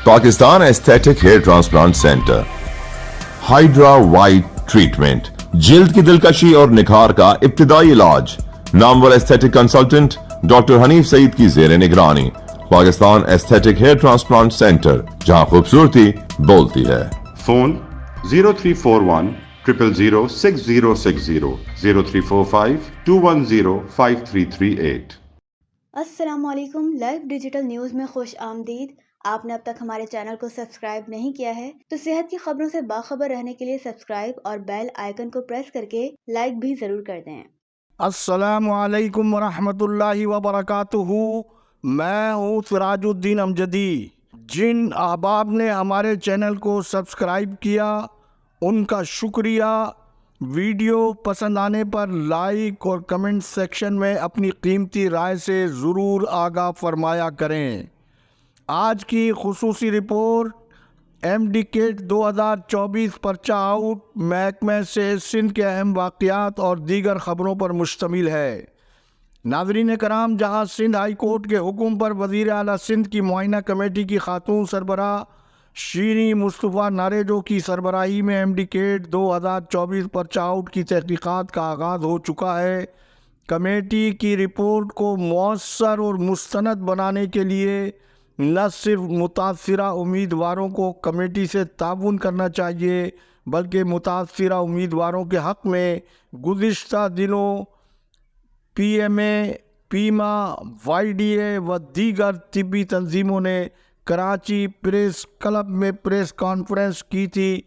Pakistan aesthetic hair transplant center, hydra white treatment, جلد کی دلکشی اور نکھار کا ابتدائی علاج، نامور aesthetic consultant doctor Hanif Saeed کی زیر نگرانی، Pakistan aesthetic hair transplant center, جہاں خوبصورتی بولتی ہے۔ فون 0341 000 6060 0345 210 5338۔ السلام علیکم، لائف ڈیجیٹل نیوز میں خوش آمدید۔ آپ نے اب تک ہمارے چینل کو سبسکرائب نہیں کیا ہے تو صحت کی خبروں سے باخبر رہنے کے لیے سبسکرائب اور بیل آئیکن کو پریس کر کے لائک بھی ضرور کر دیں۔ السلام علیکم ورحمۃ اللہ وبرکاتہ۔ میں ہوں سراج الدین امجدی۔ جن احباب نے ہمارے چینل کو سبسکرائب کیا ان کا شکریہ۔ ویڈیو پسند آنے پر لائک اور کمنٹ سیکشن میں اپنی قیمتی رائے سے ضرور آگاہ فرمایا کریں۔ آج کی خصوصی رپورٹ MDCAT 2024 پرچہ آؤٹ، محکمہ صحت سندھ کے اہم واقعات اور دیگر خبروں پر مشتمل ہے۔ ناظرین کرام، جہاں سندھ ہائی کورٹ کے حکم پر وزیر اعلیٰ سندھ کی معائنہ کمیٹی کی خاتون سربراہ شیریں مصطفیٰ ناریجو کی سربراہی میں MDCAT 2024 پرچہ آؤٹ کی تحقیقات کا آغاز ہو چکا ہے۔ کمیٹی کی رپورٹ کو مؤثر اور مستند بنانے کے لیے نہ صرف متاثرہ امیدواروں کو کمیٹی سے تعاون کرنا چاہیے بلکہ متاثرہ امیدواروں کے حق میں گزشتہ دنوں PMA، پیما، YDA و دیگر طبی تنظیموں نے کراچی پریس کلب میں پریس کانفرنس کی تھی۔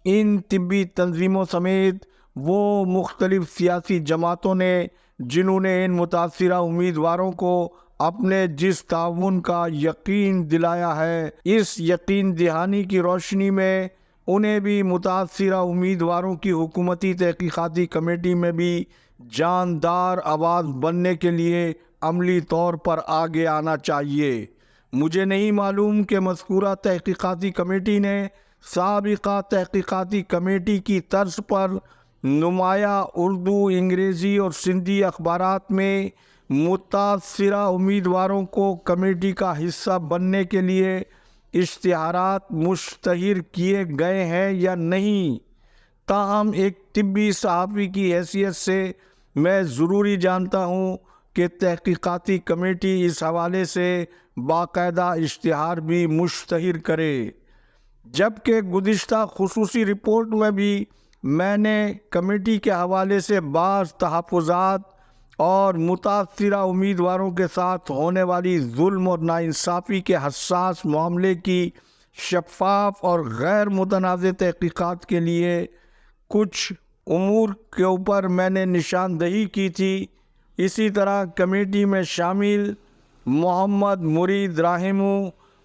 ان طبی تنظیموں سمیت وہ مختلف سیاسی جماعتوں نے جنہوں نے ان متاثرہ امیدواروں کو اپنے جس تعاون کا یقین دلایا ہے، اس یقین دہانی کی روشنی میں انہیں بھی متاثرہ امیدواروں کی حکومتی تحقیقاتی کمیٹی میں بھی جاندار آواز بننے کے لیے عملی طور پر آگے آنا چاہیے۔ مجھے نہیں معلوم کہ مذکورہ تحقیقاتی کمیٹی نے سابقہ تحقیقاتی کمیٹی کی طرز پر نمایاں اردو، انگریزی اور سندھی اخبارات میں متاثرہ امیدواروں کو کمیٹی کا حصہ بننے کے لیے اشتہارات مشتہر کیے گئے ہیں یا نہیں۔ تاہم ایک طبی صحافی کی حیثیت سے میں ضروری جانتا ہوں کہ تحقیقاتی کمیٹی اس حوالے سے باقاعدہ اشتہار بھی مشتہر کرے۔ جبکہ گزشتہ خصوصی رپورٹ میں بھی میں نے کمیٹی کے حوالے سے بعض تحفظات اور متاثرہ امیدواروں کے ساتھ ہونے والی ظلم اور ناانصافی کے حساس معاملے کی شفاف اور غیر متنازع تحقیقات کے لیے کچھ امور کے اوپر میں نے نشاندہی کی تھی۔ اسی طرح کمیٹی میں شامل محمد مرید راہمو،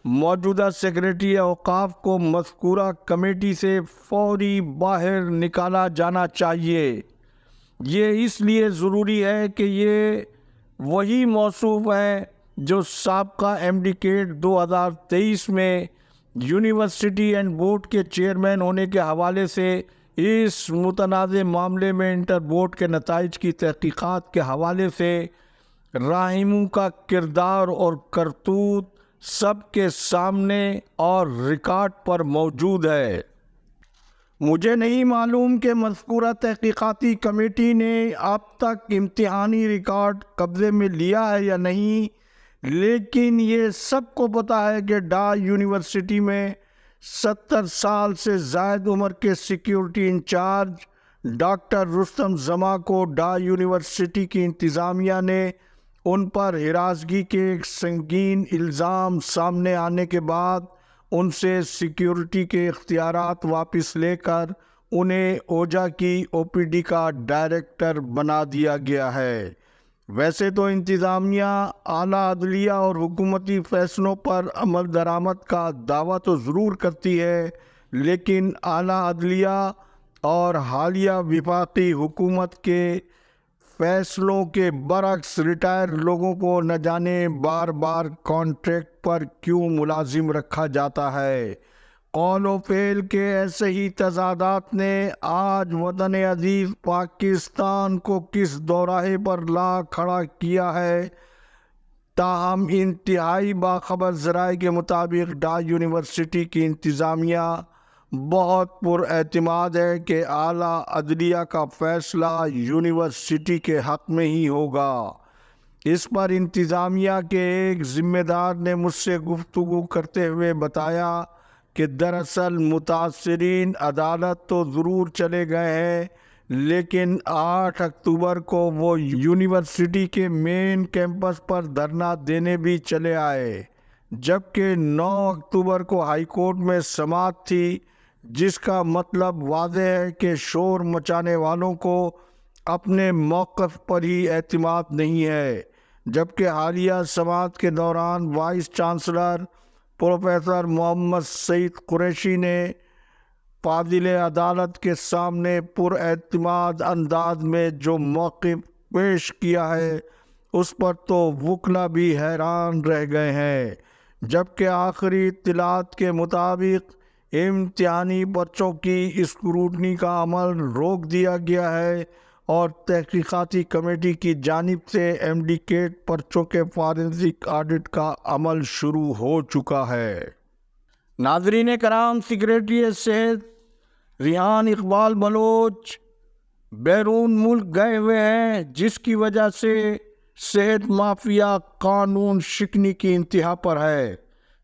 موجودہ سیکریٹری اوقاف کو مذکورہ کمیٹی سے فوری باہر نکالا جانا چاہیے۔ یہ اس لیے ضروری ہے کہ یہ وہی موصوف ہیں جو سابقہ MDCAT 2023 میں یونیورسٹی اینڈ بورڈ کے چیئرمین ہونے کے حوالے سے اس متنازع معاملے میں انٹر بورڈ کے نتائج کی تحقیقات کے حوالے سے راہمو کا کردار اور کرتوت سب کے سامنے اور ریکارڈ پر موجود ہے۔ مجھے نہیں معلوم کہ مذکورہ تحقیقاتی کمیٹی نے اب تک امتحانی ریکارڈ قبضے میں لیا ہے یا نہیں، لیکن یہ سب کو پتہ ہے کہ ڈھائی یونیورسٹی میں 70 سال سے زائد عمر کے سیکیورٹی انچارج ڈاکٹر رستم زماں کو ڈھائی یونیورسٹی کی انتظامیہ نے ان پر ہراسگی کے ایک سنگین الزام سامنے آنے کے بعد ان سے سیکیورٹی کے اختیارات واپس لے کر انہیں اوجا کی OPD کا ڈائریکٹر بنا دیا گیا ہے۔ ویسے تو انتظامیہ اعلیٰ عدلیہ اور حکومتی فیصلوں پر عمل درآمد کا دعویٰ تو ضرور کرتی ہے، لیکن اعلیٰ عدلیہ اور حالیہ وفاقی حکومت کے فیصلوں کے برعکس ریٹائر لوگوں کو نہ جانے بار بار کانٹریکٹ پر کیوں ملازم رکھا جاتا ہے۔ قول و فعل کے ایسے ہی تضادات نے آج وطن عزیز پاکستان کو کس دوراہے پر لا کھڑا کیا ہے تاہم انتہائی باخبر ذرائع کے مطابق ڈائی یونیورسٹی کی انتظامیہ بہت پر اعتماد ہے کہ اعلیٰ عدلیہ کا فیصلہ یونیورسٹی کے حق میں ہی ہوگا۔ اس پر انتظامیہ کے ایک ذمہ دار نے مجھ سے گفتگو کرتے ہوئے بتایا کہ دراصل متاثرین عدالت تو ضرور چلے گئے ہیں، لیکن 8 اکتوبر کو وہ یونیورسٹی کے مین کیمپس پر دھرنا دینے بھی چلے آئے، جبکہ 9 اکتوبر کو ہائی کورٹ میں سماعت تھی، جس کا مطلب واضح ہے کہ شور مچانے والوں کو اپنے موقف پر ہی اعتماد نہیں ہے۔ جبکہ حالیہ سماعت کے دوران وائس چانسلر پروفیسر محمد سعید قریشی نے فاضل عدالت کے سامنے پر اعتماد انداز میں جو موقف پیش کیا ہے اس پر تو وکلا بھی حیران رہ گئے ہیں۔ جبکہ آخری اطلاعات کے مطابق امتحانی پرچوں کی اسکروٹنی کا عمل روک دیا گیا ہے اور تحقیقاتی کمیٹی کی جانب سے ایمڈیکیٹ پرچوں کے فارنسک آڈٹ کا عمل شروع ہو چکا ہے۔ ناظرین کرام، سیکریٹری صحت ریحان اقبال بلوچ بیرون ملک گئے ہوئے ہیں، جس کی وجہ سے صحت مافیا قانون شکنی کی انتہا پر ہے۔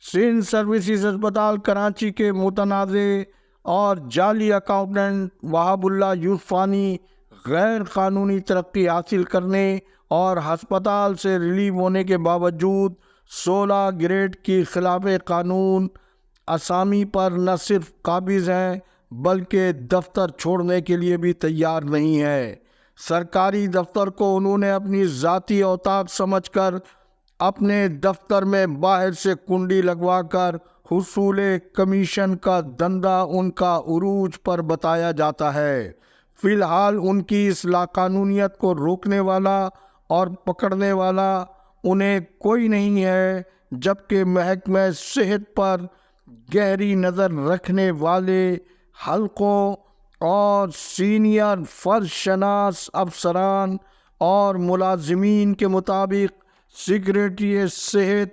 سندھ سروسز ہسپتال کراچی کے متنازع اور جعلی اکاؤنٹنٹ وہاب اللہ یوسفانی غیر قانونی ترقی حاصل کرنے اور ہسپتال سے ریلیو ہونے کے باوجود 16 گریڈ کی خلاف قانون اسامی پر نہ صرف قابض ہیں بلکہ دفتر چھوڑنے کے لیے بھی تیار نہیں ہے۔ سرکاری دفتر کو انہوں نے اپنی ذاتی اوتاق سمجھ کر اپنے دفتر میں باہر سے کنڈی لگوا کر حصول کمیشن کا دھندا ان کا عروج پر بتایا جاتا ہے۔ فی الحال ان کی اس لاقانونیت کو روکنے والا اور پکڑنے والا انہیں کوئی نہیں ہے، جبکہ محکمہ صحت پر گہری نظر رکھنے والے حلقوں اور سینئر فرض شناس افسران اور ملازمین کے مطابق سیکریٹری صحت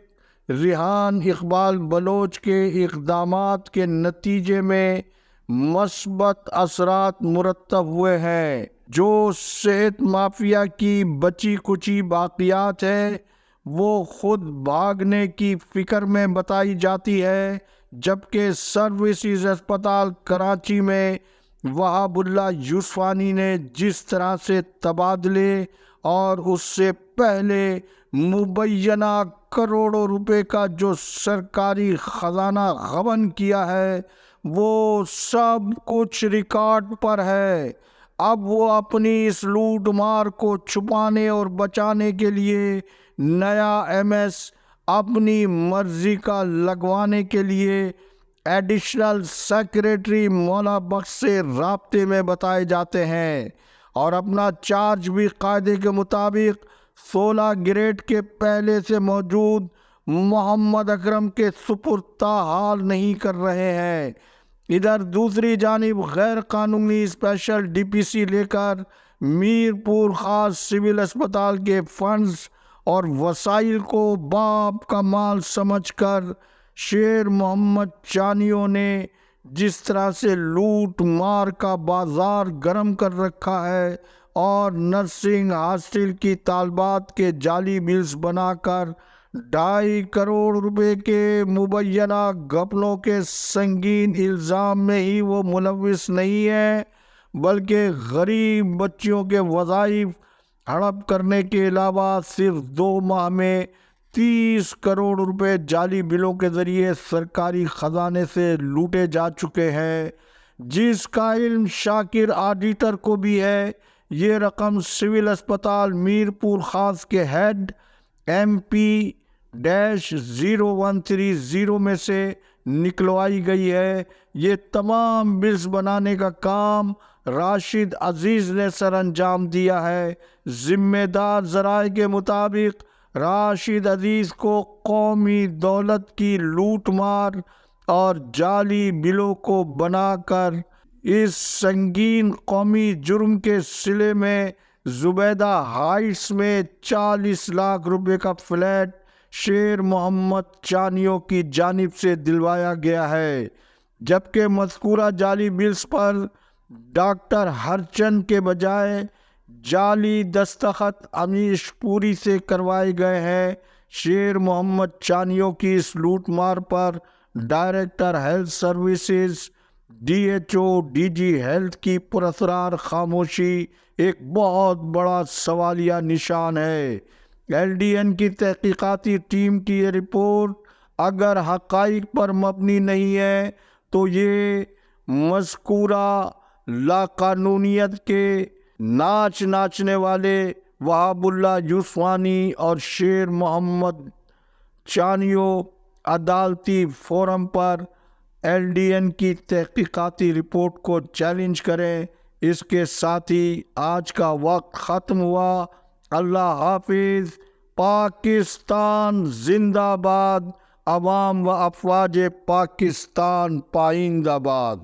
ریحان اقبال بلوچ کے اقدامات کے نتیجے میں مثبت اثرات مرتب ہوئے ہیں۔ جو صحت مافیا کی بچی کچی باقیات ہے وہ خود بھاگنے کی فکر میں بتائی جاتی ہے، جبکہ سروسز ہسپتال کراچی میں وہاب اللہ یوسفانی نے جس طرح سے تبادلے اور اس سے پہلے مبینہ کروڑوں روپے کا جو سرکاری خزانہ غبن کیا ہے وہ سب کچھ ریکارڈ پر ہے۔ اب وہ اپنی اس لوٹ مار کو چھپانے اور بچانے کے لیے نیا ایم ایس اپنی مرضی کا لگوانے کے لیے ایڈیشنل سیکریٹری مولا بخش سے رابطے میں بتائے جاتے ہیں، اور اپنا چارج بھی قاعدے کے مطابق 16 گریڈ کے پہلے سے موجود محمد اکرم کے سپرد حال نہیں کر رہے ہیں۔ ادھر دوسری جانب غیر قانونی اسپیشل ڈی پی سی لے کر میر پور خاص سول اسپتال کے فنڈز اور وسائل کو باپ کا مال سمجھ کر شیر محمد چانیوں نے جس طرح سے لوٹ مار کا بازار گرم کر رکھا ہے اور نرسنگ ہاسٹل کی طالبات کے جعلی بلز بنا کر 2.5 کروڑ روپے کے مبینہ گھپلوں کے سنگین الزام میں ہی وہ ملوث نہیں ہے، بلکہ غریب بچیوں کے وظائف ہڑپ کرنے کے علاوہ صرف 2 ماہ میں 30 کروڑ روپے جعلی بلوں کے ذریعے سرکاری خزانے سے لوٹے جا چکے ہیں، جس کا علم شاکر آڈیٹر کو بھی ہے۔ یہ رقم سول اسپتال میر پور خاص کے ہیڈ MP-0130 میں سے نکلوائی گئی ہے۔ یہ تمام بلز بنانے کا کام راشد عزیز نے سر انجام دیا ہے۔ ذمہ دار ذرائع کے مطابق راشد عزیز کو قومی دولت کی لوٹ مار اور جعلی بلوں کو بنا کر اس سنگین قومی جرم کے صلے میں زبیدہ ہائٹس میں 40 لاکھ روپے کا فلیٹ شیر محمد چانیو کی جانب سے دلوایا گیا ہے، جبکہ مذکورہ جعلی بلز پر ڈاکٹر ہرچند کے بجائے جعلی دستخط امیش پوری سے کروائے گئے ہیں۔ شیر محمد چانیو کی اس لوٹ مار پر director health services, DHO، DG health کی پراسرار خاموشی ایک بہت بڑا سوالیہ نشان ہے۔ LDN کی تحقیقاتی ٹیم کی یہ رپورٹ اگر حقائق پر مبنی نہیں ہے تو یہ مذکورہ لاقانونیت کے ناچنے والے وہاب اللہ یوسفانی اور شیر محمد چانیو عدالتی فورم پر LDN کی تحقیقاتی رپورٹ کو چیلنج کریں۔ اس کے ساتھ ہی آج کا وقت ختم ہوا۔ اللہ حافظ۔ پاکستان زندہ باد۔ عوام و افواج پاکستان پائندہ باد۔